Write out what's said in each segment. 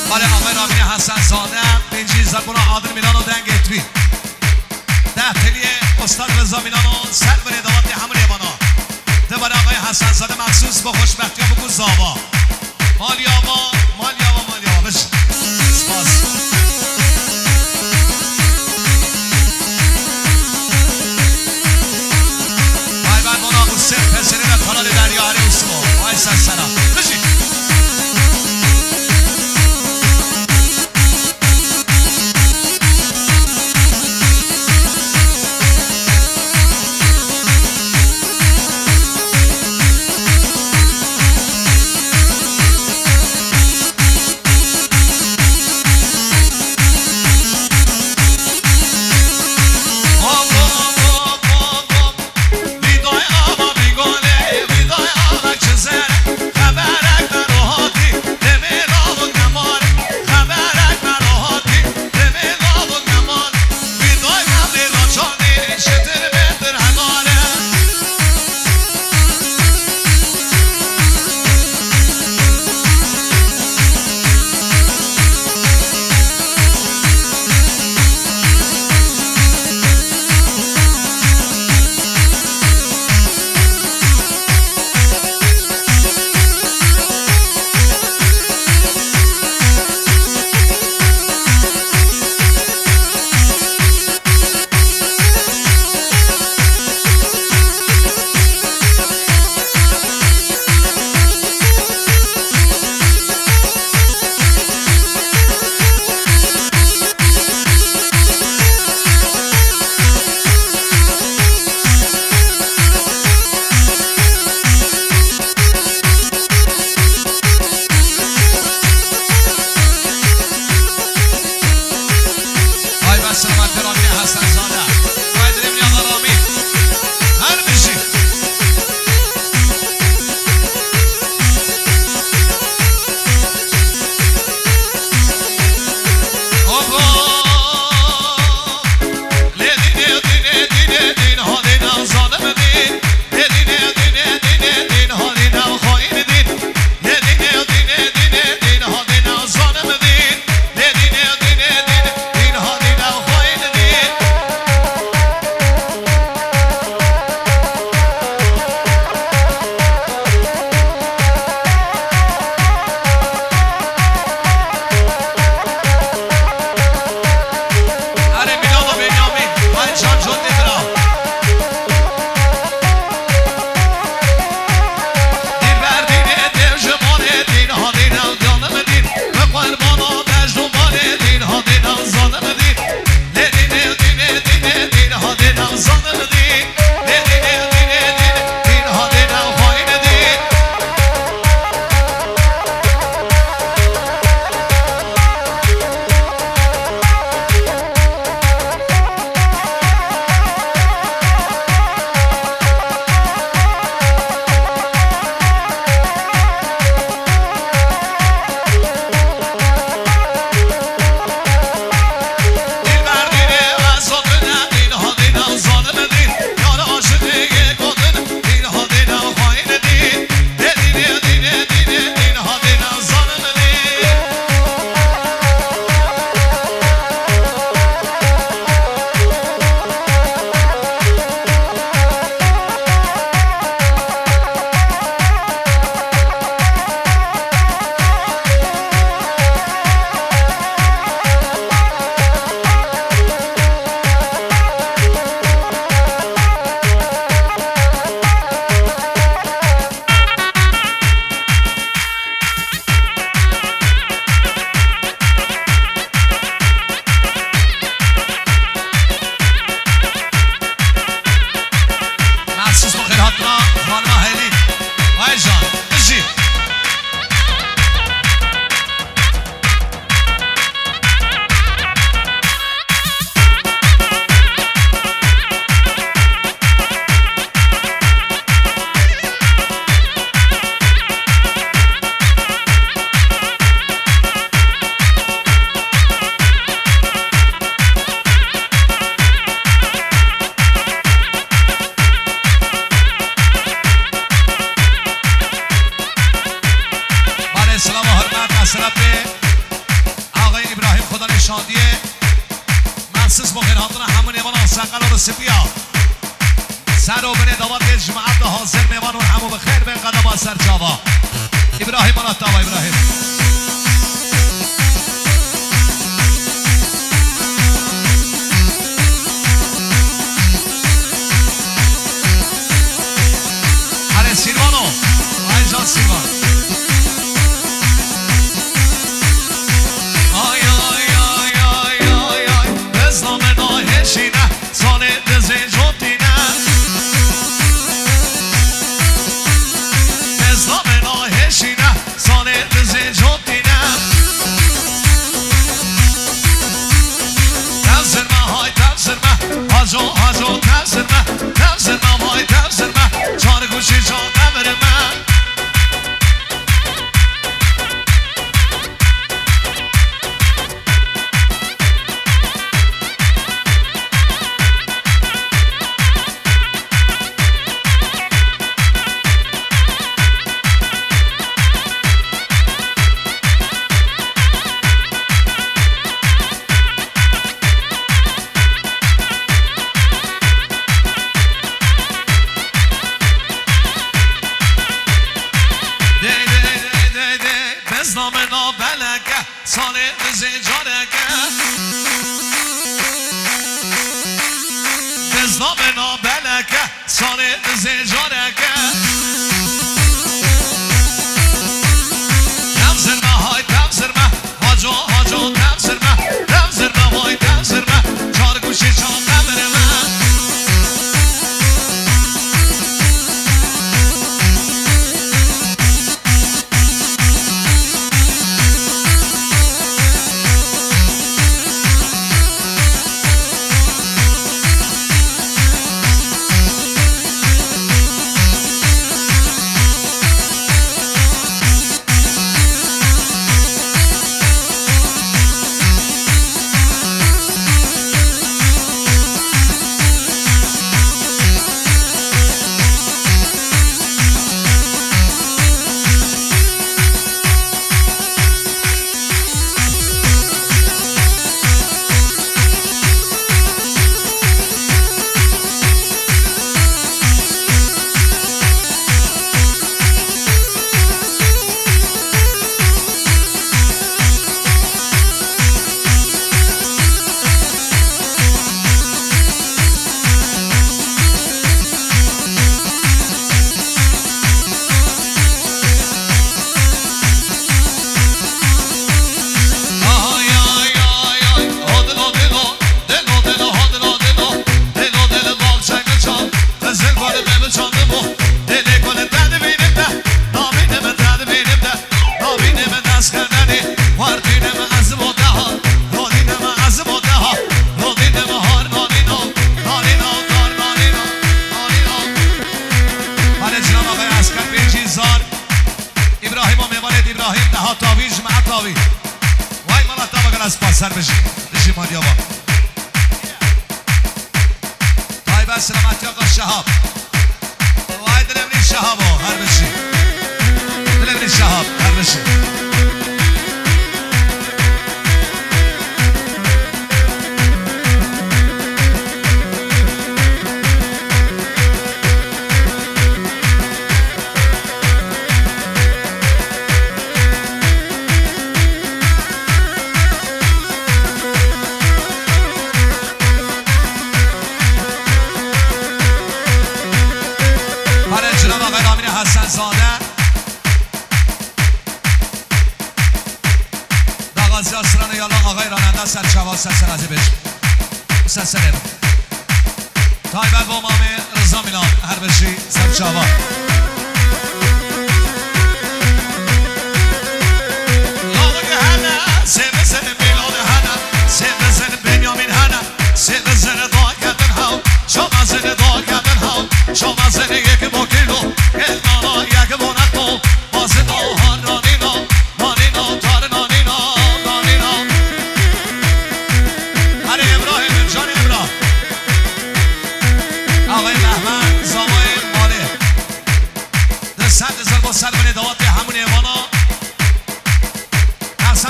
برای آقای رامین حسن زاده بنجی زبون عادل میلان و دنگ اتوی ده تلی استاد رضا میلان و سر بر ادوات همون ایوانا ده برای آقای حسن زاده مخصوص با خوشبختی ها بگو زابا مالیاوا مالیاوا مالیاوا بشه سپاس بای بای مونا حسین پسری و کانال دریا هری اسمو بای سلام بشید خدا نشادیه مخصوص با خیراتون همون ایوان سنقل و سپیا سر و بین دوات جماعت حاضر میوان و همو بخیر به قدم سر جاوا ابراهیم مناتاوا ابراهیم علی سیلوانو آی جان سیلوان آی آی آی آی آی آی بزنام ناهشینه سال دزه جوتینه بزنام ناهشینه سال دزه جوتینه تفسر ما های تفسر ما هاجو هاجو تفسر ما تفسر ما های تفسر ما چار گوشی جان نبره من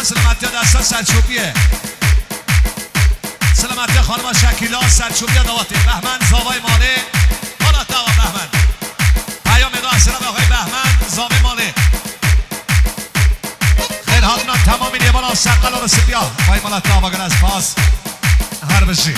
سلامتی دستا سلچوبیه سلامتی خانم شکیلا سرچوبی دواتی بهمن زاوای مالی حالا دوا بهمن پیام دو از سلام آقای بهمن زاوای مالی خیر حتما تمامی نیبالا سقل و رسیبیا وای مالا دوا گر از پاس هر بشی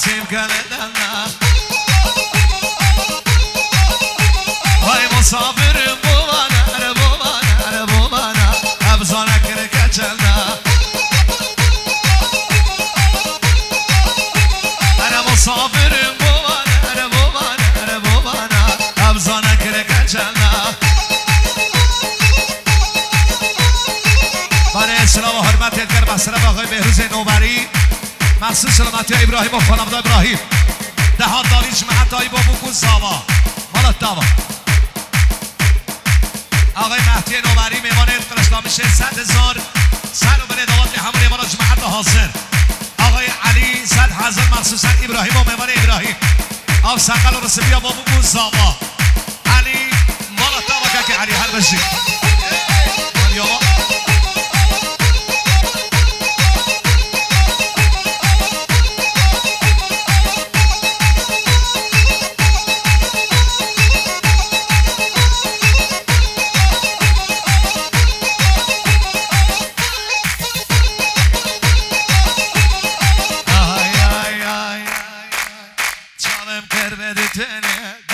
خلاصیم کردنا وای مسافرم بومانا ابزانه کره کچلنا انا مسافرم بومانا ابزانه کره کچلنا برای اسلام و حرمت ادگر مصرف آقای بهروز نوبری مخصوص سلامتی ابراهیم و خانواده ابراهیم دهات داریش محطایی با بکن ساوا مالت داوا آقای مهدی نوبری میوان انقلاب میشه 100,000 سر و بره دوات همون ایمان جماعت حاضر آقای علی 100,000 مخصوصا ابراهیم و میوان ابراهیم آف سقل و رسبیا با بکن ساوا علی مالت داوا که علی هر بشی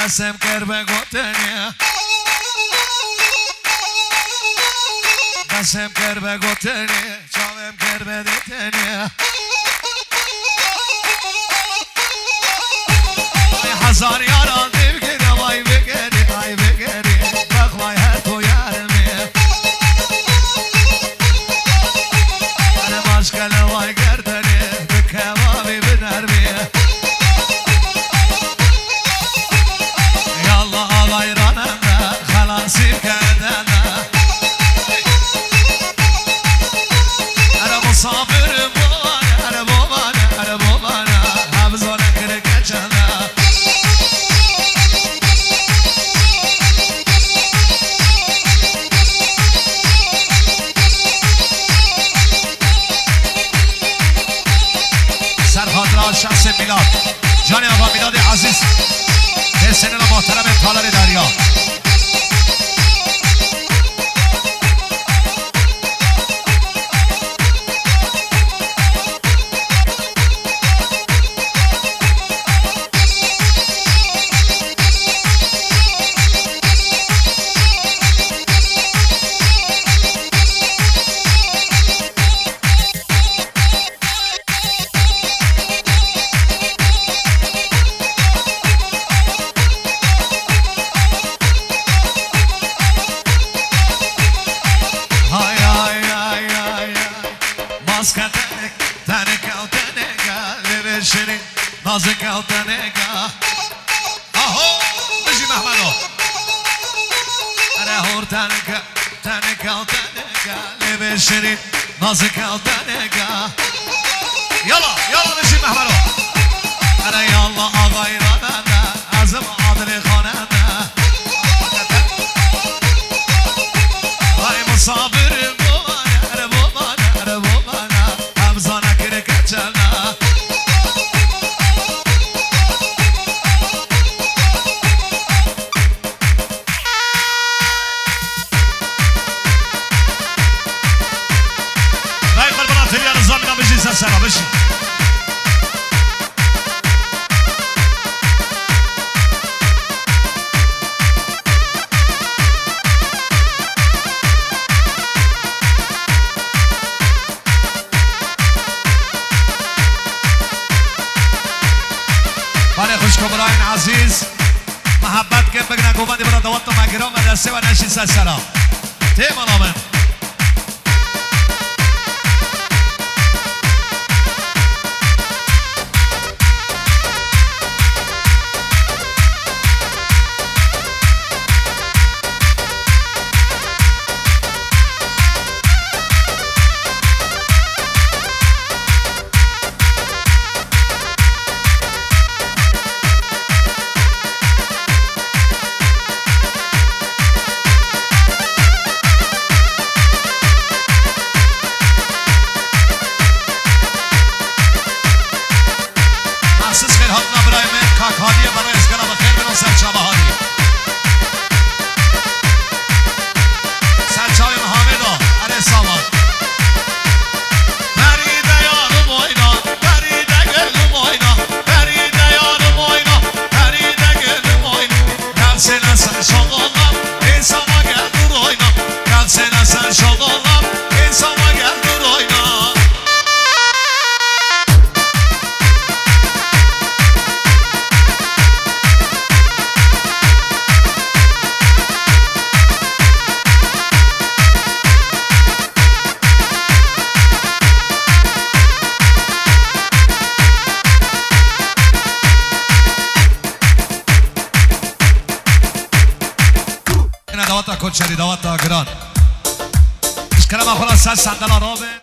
قسم کر بگوتنیا قسم کر بگوتنیا چاوم کر بدتنیا هزار یاران دیگر وای بگری بخوای هر تو یارمی انا مشکل وای گردنی بکوابی بنرمی خلاصیم کردنا انا مسافرم بومانا ابزانه کره کچلنا سرخاطرات شخص میلاد جان آقا میلاد عزیز حسین محترم تالار دریا نازک و تنگا آهو بجی محمدو اره هور تنگا و تنگا لبه شرین نازک و تنگا یالا بجی محمدو اره یالا آقای راننده عزم عادل خاننده وای مسافر بومانا ابزانه کره کچلنا سلام بشین کبرای عزیز محبت که بگنه گوبندی برای دوات و مگرام و دسته و نشین سرسرا تیم آلامن دوات کچری دوات گران اشکرم خلاص صندل آرابه